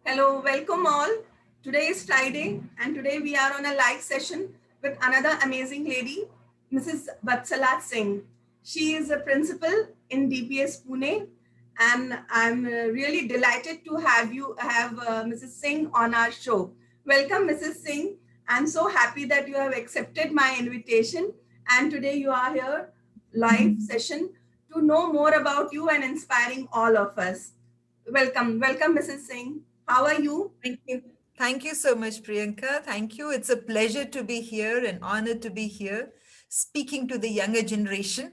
Hello, welcome all. Today is Friday, and today we are on a live session with another amazing lady, Mrs. Vatsala Singh. She is a principal in DPS Pune, and I'm really delighted to have Mrs. Singh on our show. Welcome, Mrs. Singh. I'm so happy that you have accepted my invitation, and today you are here live session to know more about you and inspiring all of us. Welcome, Mrs. Singh. How are you? Thank you. Thank you so much, Priyanka. Thank you. It's a pleasure to be here and honored to be here speaking to the younger generation.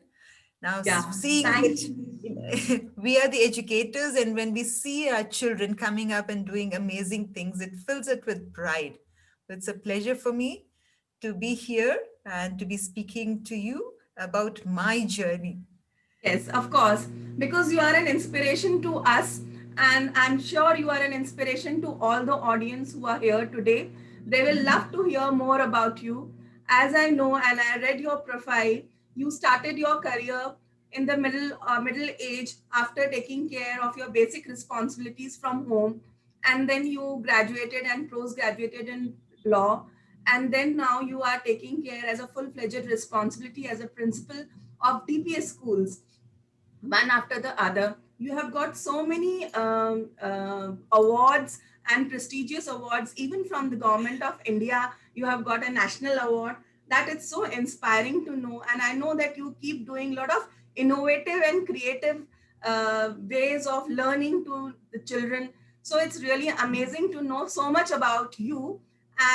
Now, Yeah, seeing thank that you. we are the educators, and when we see our children coming up and doing amazing things, it fills it with pride. It's a pleasure for me to be here and to be speaking to you about my journey. Yes, of course, because you are an inspiration to us, and I'm sure you are an inspiration to all the audience who are here today. They will love to hear more about you. As I know, and I read your profile, you started your career in the middle age after taking care of your basic responsibilities from home, and then you graduated and post graduated in law, and then now you are taking care as a full-fledged responsibility as a principal of DPS schools, one after the other. You have got so many awards and prestigious awards, even from the government of India. You have got a national award. That is so inspiring to know. And I know that you keep doing a lot of innovative and creative ways of learning to the children. So it's really amazing to know so much about you.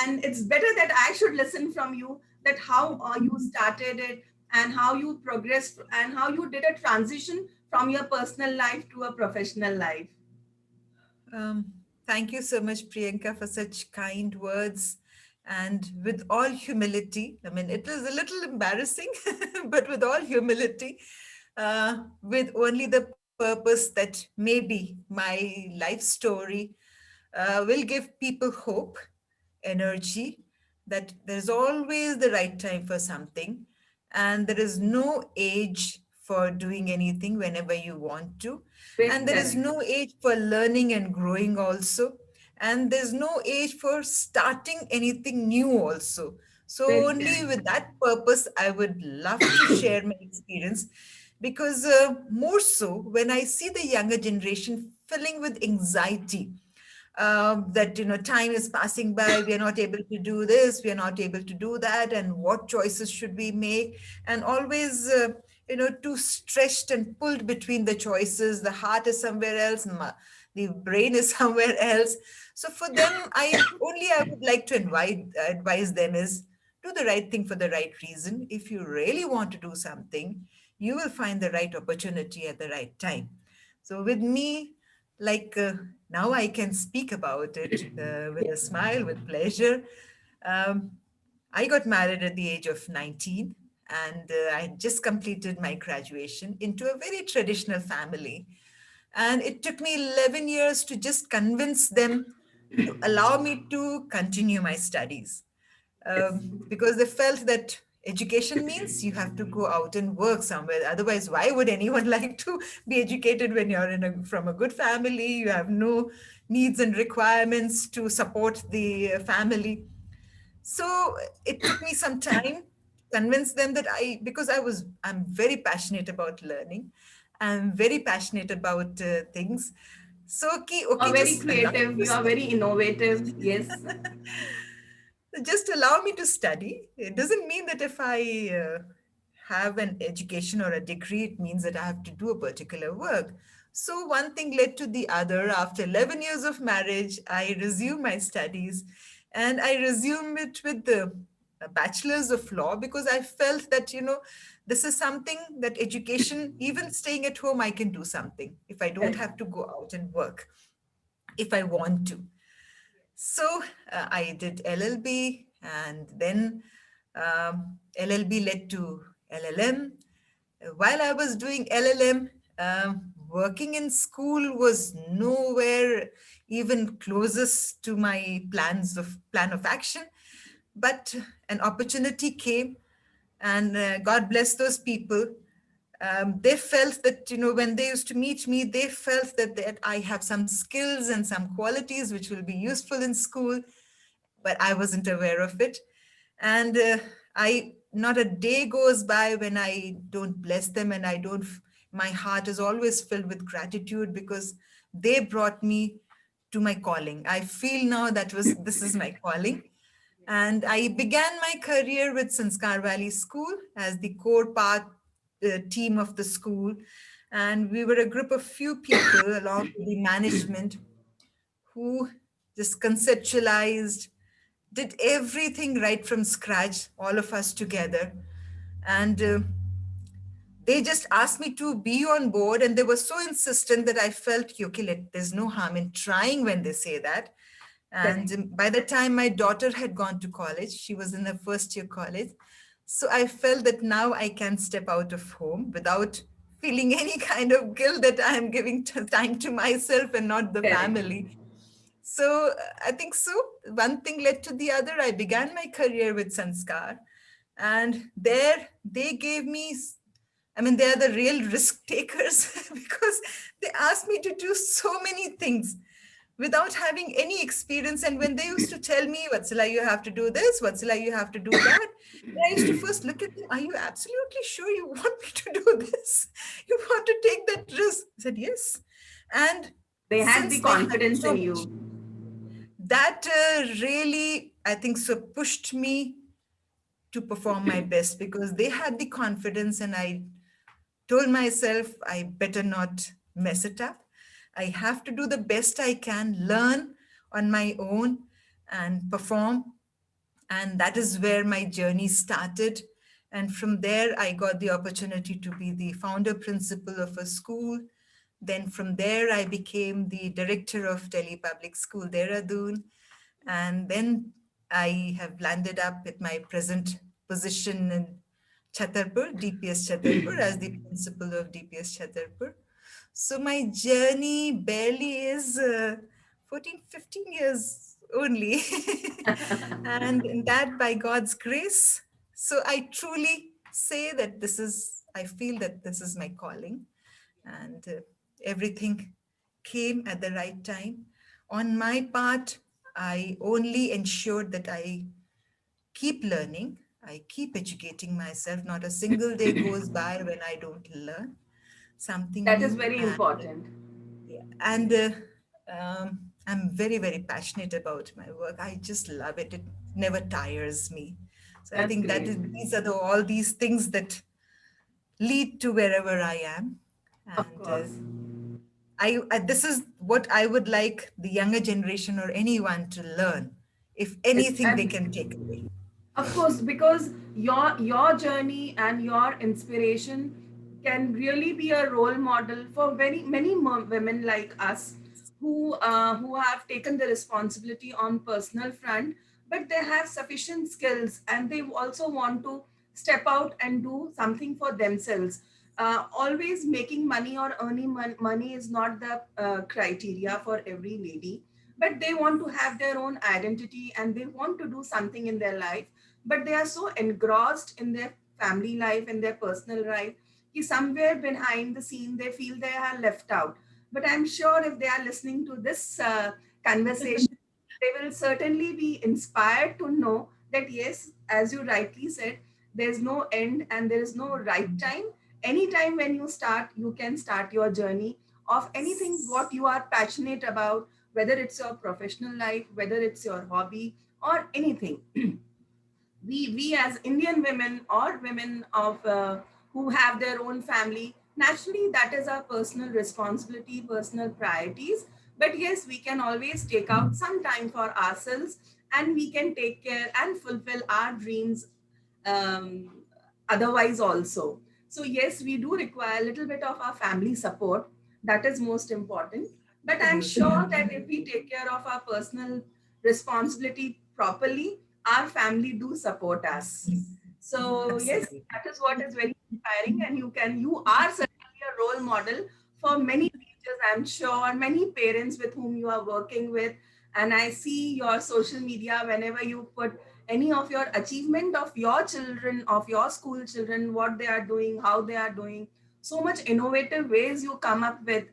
And it's better that I should listen from you that how you started it and how you progressed and how you did a transition from your personal life to a professional life. Um, Thank you so much, Priyanka, for such kind words. And with all humility, I mean, it is a little embarrassing, but with all humility, with only the purpose that maybe my life story will give people hope, energy, that there's always the right time for something, and there is no age for doing anything whenever you want to, Very and there is correct. no age for learning and growing also, and there's no age for starting anything new also. So Very only correct. with that purpose I would love to share my experience, because more so when I see the younger generation filling with anxiety, that time is passing by, we are not able to do this, we are not able to do that, and what choices should we make, and always too stretched and pulled between the choices. The heart is somewhere else, the brain is somewhere else. So for them, I would like to advise them is, do the right thing for the right reason. If you really want to do something, you will find the right opportunity at the right time. So with me, like now I can speak about it with a smile, with pleasure. Um, I got married at the age of 19, and I had just completed my graduation into a very traditional family. And it took me 11 years to just convince them to allow me to continue my studies, Yes. because they felt that education means you have to go out and work somewhere. Otherwise, why would anyone like to be educated when you're from a good family? You have no needs and requirements to support the family. So it took me some time to convince them that because I'm very passionate about learning. I'm very passionate about things. So, okay, You are okay, very just allow me creative. to You are very innovative. Yes. just allow me to study. It doesn't mean that if I have an education or a degree, it means that I have to do a particular work. So one thing led to the other. After 11 years of marriage, I resumed my studies, and I resumed it with the bachelor's of law, because I felt that, this is something that education, even staying at home, I can do something if I don't Correct. have to go out and work if I want to. So I did LLB, and then LLB led to LLM. While I was doing LLM, working in school was nowhere even closest to my plan of action. But an opportunity came, and God bless those people. They felt that, when they used to meet me, they felt that I have some skills and some qualities which will be useful in school, but I wasn't aware of it. And not a day goes by when I don't bless them, and my heart is always filled with gratitude because they brought me to my calling. I feel now this is my calling. And I began my career with Sanskar Valley School as the core part team of the school. And we were a group of few people along with the management who just conceptualized, did everything right from scratch, all of us together. And they just asked me to be on board, and they were so insistent that I felt, okay, there's no harm in trying when they say that. And Correct. by the time my daughter had gone to college, she was in her first year college. So I felt that now I can step out of home without feeling any kind of guilt that I am giving time to myself and not the Correct. family. So I think so. One thing led to the other. I began my career with Sanskar, and there they gave me. I mean, they are the real risk takers because they asked me to do so many things without having any experience. And when they used to tell me, Vatsala, you have to do this, Vatsala, you have to do that, I used to first look at them, are you absolutely sure you want me to do this? You want to take that risk? I said, yes. And They had the since they had confidence so in much, you. that really, I think so, pushed me to perform my best because they had the confidence, and I told myself I better not mess it up. I have to do the best I can, learn on my own, and perform. And that is where my journey started. And from there, I got the opportunity to be the founder principal of a school. Then from there, I became the director of Delhi Public School, Dehradun. And then I have landed up at my present position in Chhattarpur, DPS Chhattarpur, as the principal of DPS Chhattarpur. So my journey barely is 14, 15 years only. And in that, by God's grace. So I truly say that I feel that this is my calling. And everything came at the right time. On my part, I only ensured that I keep learning, I keep educating myself. Not a single day goes by when I don't learn something That is new. very important. Yeah, and I'm very, very passionate about my work. I just love it. It never tires me. So I That's think great. these are all these things that lead to wherever I am. Of And course. this is what I would like the younger generation or anyone to learn. If anything, they And can take away. of course, because your journey and your inspiration can really be a role model for very many women like us who have taken the responsibility on personal front, but they have sufficient skills and they also want to step out and do something for themselves. Always making money or earning money is not the criteria for every lady, but they want to have their own identity and they want to do something in their life, but they are so engrossed in their family life and their personal life that somewhere behind the scene they feel they are left out. But I'm sure if they are listening to this conversation, they will certainly be inspired to know that yes, as you rightly said, there's no end and there is no right time. Anytime when you start, you can start your journey of anything what you are passionate about, whether it's your professional life, whether it's your hobby or anything. We as Indian women or women of who have their own family, naturally that is our personal responsibility, personal priorities. But yes, we can always take out some time for ourselves and we can take care and fulfill our dreams um, otherwise also. So yes, we do require a little bit of our family support. That is most important. But I'm Absolutely. sure that if we take care of our personal responsibility properly, our family do support us. So yes, Absolutely. that is what is very inspiring, and you are certainly a role model for many teachers, I'm sure, many parents with whom you are working with. And I see your social media whenever you put any of your achievement of your children, of your school children, what they are doing, how they are doing, so much innovative ways you come up with.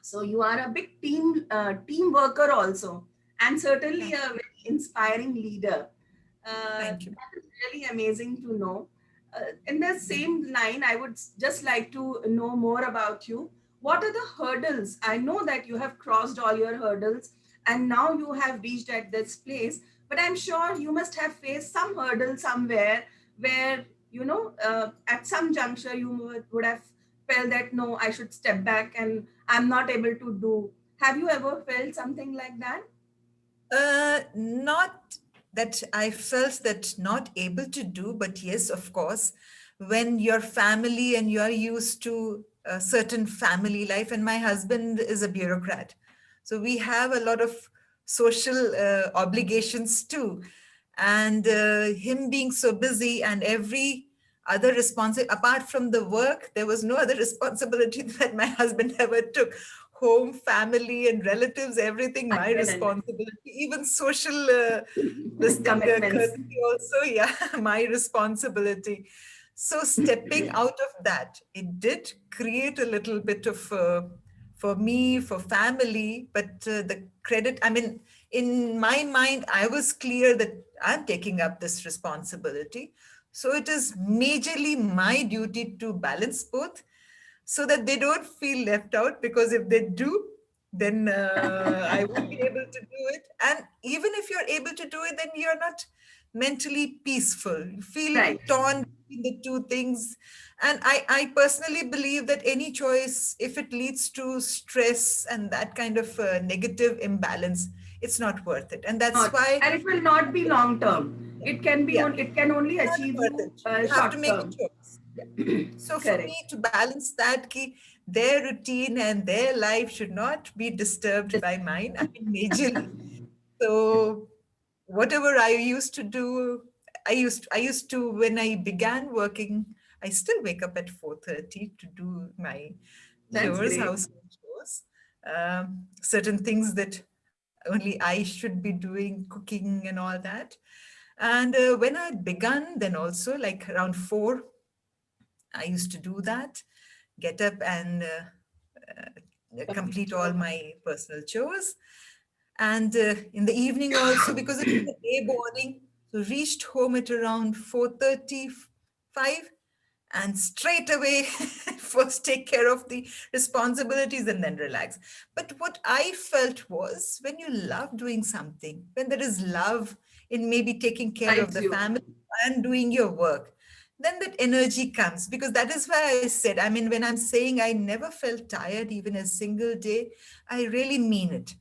So you are a big team worker also, and Yeah. certainly a very inspiring leader. Thank you. That is really amazing to know. In the same line, I would just like to know more about you. What are the hurdles? I know that you have crossed all your hurdles and now you have reached at this place, but I'm sure you must have faced some hurdle somewhere where, at some juncture you would have felt that no, I should step back and I'm not able to do. Have you ever felt something like that? Not that I felt that not able to do, but yes, of course, when your family and you're used to a certain family life, and my husband is a bureaucrat. So we have a lot of social obligations too. And him being so busy and every other responsibility, apart from the work, there was no other responsibility that my husband ever took. Home, family, and relatives, everything I my can understand. responsibility. Even social, this thing, Commitments. courtesy also, yeah, my responsibility. So stepping out of that, it did create a little bit of, for me, for family, but the credit, I mean, in my mind, I was clear that I'm taking up this responsibility. So it is majorly my duty to balance both so that they don't feel left out, because if they do, then I won't be able to do it. And even if you're able to do it, then you're not mentally peaceful. You feel Right. torn between the two things. And I personally believe that any choice, if it leads to stress and that kind of negative imbalance, it's not worth it. And that's Not, why, and it will not be long term. It can be yeah, on. It can only not achieve worth you it. You have to short make a term. choice. Yeah. So for me Correct. to balance that, ki their routine and their life should not be disturbed by mine. I mean, majorly. So whatever I used to do, I used to when I began working, I still wake up at 4:30 to do my That's chores, great. household chores. Certain things that only I should be doing, cooking and all that. And when I begun, then also like around 4, I used to do that, get up and complete all my personal chores. And in the evening also, because it was a day boarding, so reached home at around 4:35, and straight away first take care of the responsibilities and then relax. But what I felt was, when you love doing something, when there is love in maybe taking care of Drives the you. family and doing your work, then that energy comes. Because that is why I said, I mean, when I'm saying I never felt tired even a single day, I really mean it,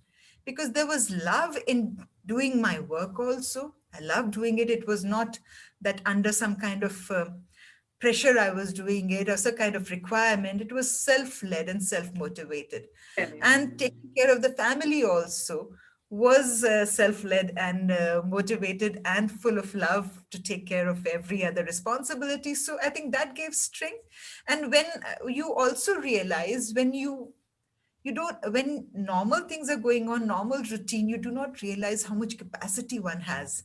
because there was love in doing my work also. I love doing it. It was not that under some kind of pressure I was doing it, or some kind of requirement. It was self-led and self-motivated. Correct. And taking care of the family also was self-led and motivated and full of love to take care of every other responsibility. So I think that gave strength. And when you also realize, when you don't, when normal things are going on, normal routine, you do not realize how much capacity one has.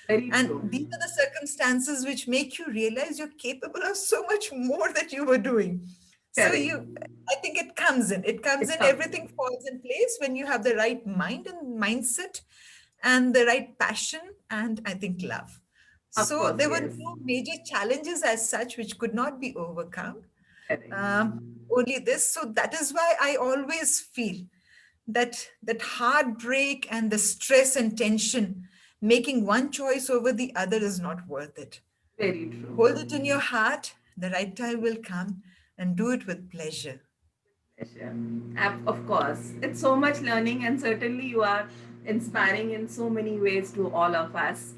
Very And true. these are the circumstances which make you realize you're capable of so much more that you were doing. So Correct. you, I think it comes in. It comes It in, comes. everything falls in place when you have the right mind and mindset and the right passion and I think love. Of So course, there were yes. no major challenges as such which could not be overcome. Correct. Um, Only this. So that is why I always feel that heartbreak and the stress and tension, making one choice over the other is not worth it. Very Hold it true. in your heart, the right time will come, and do it with pleasure. Pleasure. Of course. It's so much learning, and certainly you are inspiring in so many ways to all of us.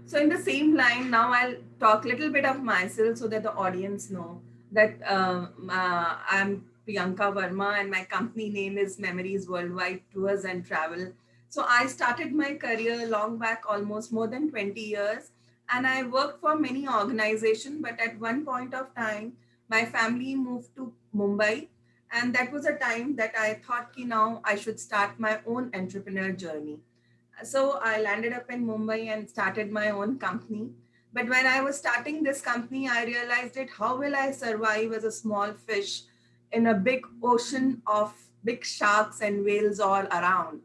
So, in the same line, now I'll talk a little bit of myself so that the audience know that I'm Priyanka Verma, and my company name is Memories Worldwide Tours and Travel. So, I started my career long back, almost more than 20 years, and I worked for many organizations. But at one point of time, my family moved to Mumbai, and that was a time that I thought ki now I should start my own entrepreneur journey. So I landed up in Mumbai and started my own company. But when I was starting this company, I realized it, how will I survive as a small fish in a big ocean of big sharks and whales all around?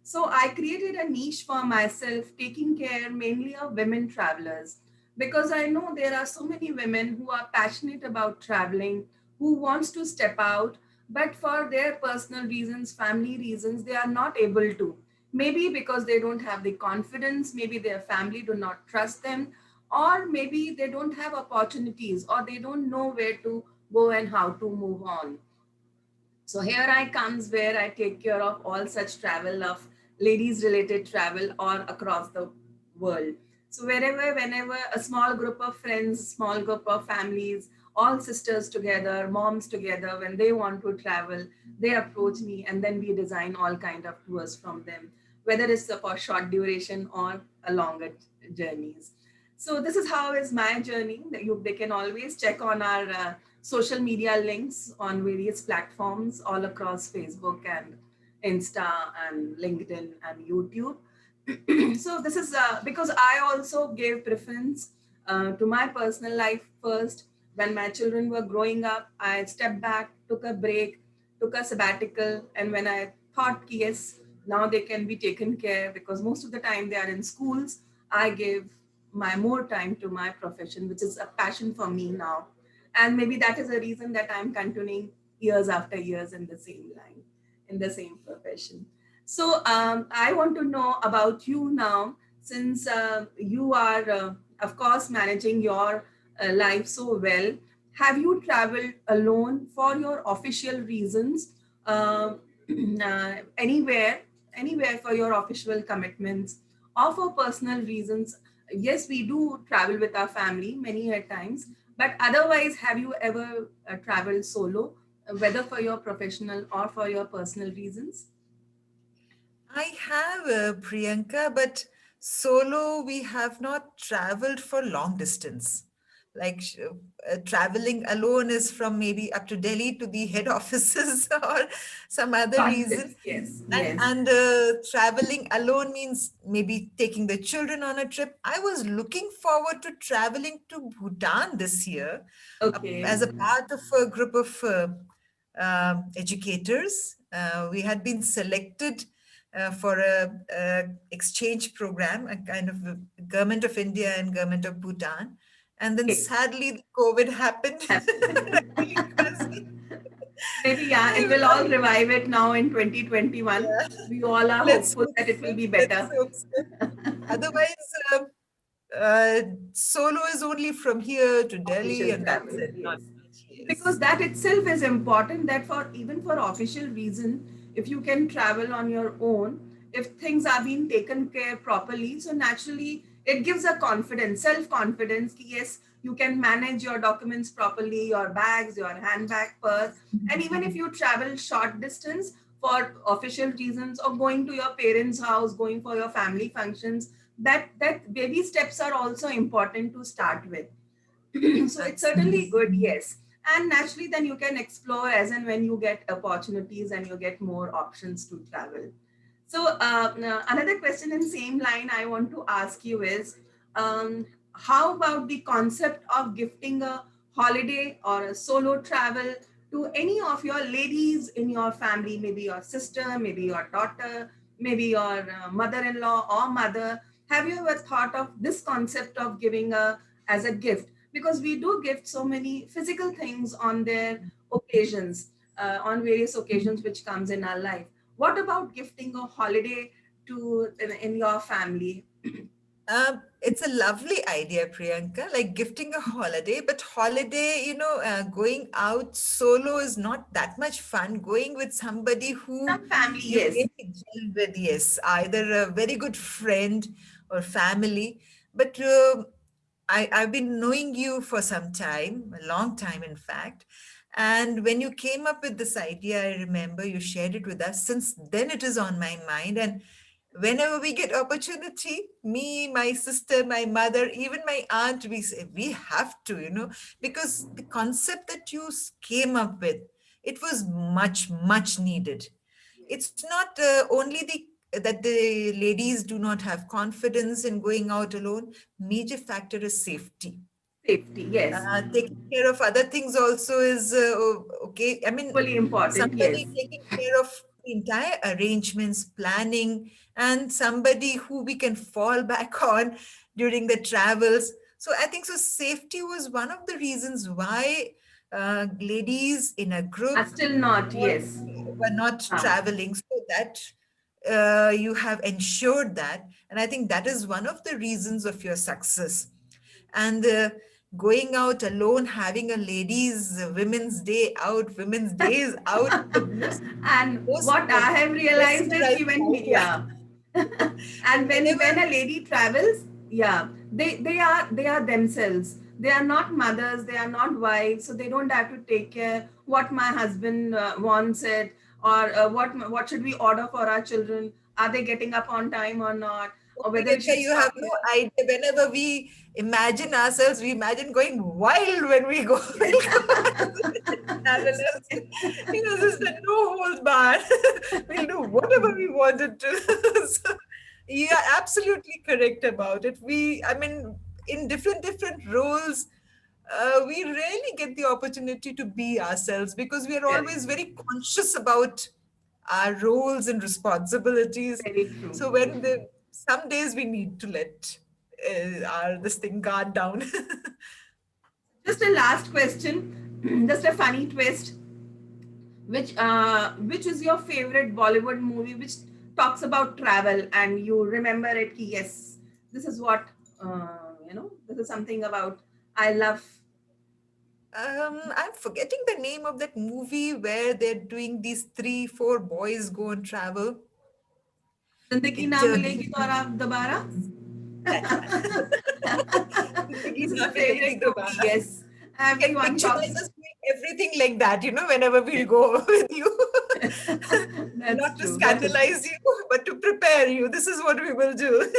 So I created a niche for myself, taking care mainly of women travelers, because I know there are so many women who are passionate about traveling, who wants to step out, but for their personal reasons, family reasons, they are not able to. Maybe because they don't have the confidence, maybe their family do not trust them, or maybe they don't have opportunities, or they don't know where to go and how to move on. So here I comes where I take care of all such travel of ladies related travel or across the world. So wherever, whenever a small group of friends, small group of families, all sisters together, moms together, when they want to travel, they approach me and then we design all kind of tours from them, whether it's for short duration or a longer journeys. So this is how is my journey. That they can always check on our social media links on various platforms all across Facebook and Insta and LinkedIn and YouTube. So this is because I also gave preference to my personal life first. When my children were growing up, I stepped back, took a break, took a sabbatical, and when I thought, yes, now they can be taken care because most of the time they are in schools, I gave my more time to my profession, which is a passion for me now. And maybe that is a reason that I'm continuing years after years in the same line, in the same profession. So I want to know about you now, since you are, of course, managing your life so well. Have you traveled alone for your official reasons, uh, anywhere, anywhere for your official commitments, or for personal reasons? Yes, we do travel with our family many a times, but otherwise, have you ever traveled solo, whether for your professional or for your personal reasons? I have Priyanka, but solo we have not traveled for long distance. Like traveling alone is from maybe up to Delhi to the head offices or some other Short reason. trips, yes, And yes. and traveling alone means maybe taking the children on a trip. I was looking forward to traveling to Bhutan this year Okay. as a part of a group of educators. We had been selected for a exchange program, a kind of a government of India and government of Bhutan. And then Okay. sadly, the COVID happened. Luckily for us, Maybe, yeah, it will all revive it now in 2021. yeah, We all are let's hopeful hope that it so. will be Let's better. hope so. Otherwise, uh, solo is only from here to Delhi, Official and that's travel, it. Not yes. much. Because Yes. that itself is important, that for even for official reason, if you can travel on your own, if things are being taken care properly, so naturally it gives a confidence, self confidence, yes, you can manage your documents properly, your bags, your handbag, purse. And even if you travel short distance for official reasons, or going to your parents house, going for your family functions, that baby steps are also important to start with. So it's certainly Absolutely. good, yes. And naturally, then you can explore as and when you get opportunities and you get more options to travel. So now another question in same line I want to ask you is, how about the concept of gifting a holiday or a solo travel to any of your ladies in your family, maybe your sister, maybe your daughter, maybe your mother-in-law or mother? Have you ever thought of this concept of giving a as a gift? Because we do gift so many physical things on their occasions, on various occasions which comes in our life. What about gifting a holiday to in your family? It's a lovely idea, Priyanka, like gifting a holiday, but holiday, going out solo is not that much fun. Going with somebody who Some family, you yes. really gel with, yes, either a very good friend or family. But I've been knowing you for some time, a long time, in fact. And when you came up with this idea, I remember you shared it with us. Since then, it is on my mind. And whenever we get opportunity, me, my sister, my mother, even my aunt, we say we have to, because the concept that you came up with, it was much, much needed. It's not only the that the ladies do not have confidence in going out alone, major factor is safety. Safety, yes. Taking care of other things also is okay. I mean, Equally important, somebody yes. taking care of the entire arrangements, planning, and somebody who we can fall back on during the travels. So I think so. Safety was one of the reasons why ladies in a Are group still not, were, yes. were not Ah, traveling, so that you have ensured that. And I think that is one of the reasons of your success. And going out alone, having a ladies women's days out, the and most what I have realized is mesmerizing even, idea. yeah. And And when whenever a lady travels, yeah, they are themselves. They are not mothers, they are not wives, so they don't have to take care what my husband wants it, or what should we order for our children, are they getting up on time or not, Oh, or whether we Priyanka, should you stop have no here. idea. Whenever we imagine ourselves, we imagine going wild when we go. Travelers, this is the no holds barred. We'll do whatever we wanted to. So, you are absolutely correct about it. I mean, in different roles, we rarely get the opportunity to be ourselves because we are Correct. always very conscious about our roles and responsibilities. Very true. So when the some days we need to let our this thing guard down. Just a last question, just a funny twist. Which is your favorite Bollywood movie which talks about travel and you remember it? Yes, this is what this is something about I love. I'm forgetting the name of that movie where they're doing these three, four boys go and travel. Zindagi It na milegi to aap dobara. that one. Zindagi This is Na a Milegi favorite movie. Dobara. Yes, I can everyone picturize talks. us doing everything like that, whenever we'll Yes. go with you. That's Not to true. That is true. scandalize you, but to prepare you. This is what we will do.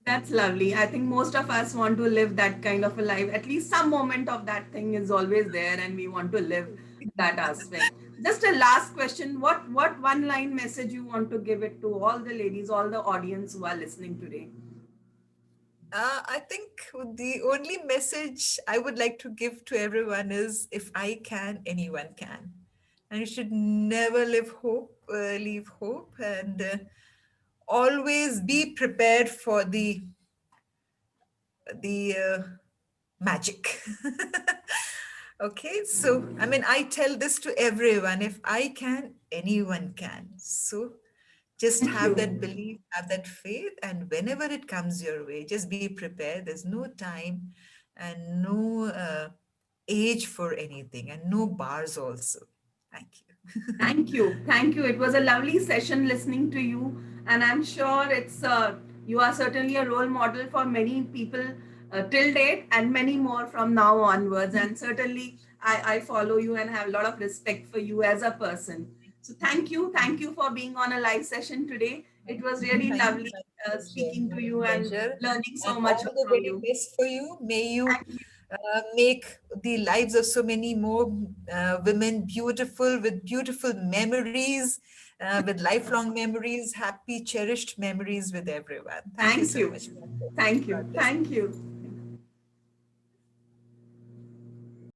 That's lovely. I think most of us want to live that kind of a life. At least some moment of that thing is always there, and we want to live that aspect. Just a last question. What one line message you want to give it to all the ladies, all the audience who are listening today? I think the only message I would like to give to everyone is if I can, anyone can. And you should never leave hope, and always be prepared for the magic. Okay, so I mean, I tell this to everyone: if I can, anyone can. So just Thank have that you. belief, have that faith, and whenever it comes your way, just be prepared. There's no time and no age for anything, and no bars also. Thank you. Thank you. Thank you. It was a lovely session listening to you. And I'm sure you are certainly a role model for many people till date and many more from now onwards. And certainly I follow you and have a lot of respect for you as a person. So thank you. Thank you for being on a live session today. It was really Thank you. lovely My speaking pleasure. to My you and pleasure. learning And so much all the from very you. best for you. May you Thank you. make the lives of so many more women beautiful, with beautiful memories, with lifelong memories, happy, cherished memories with everyone. Thank you Thank so you. much. Thank you. God bless. Thank you.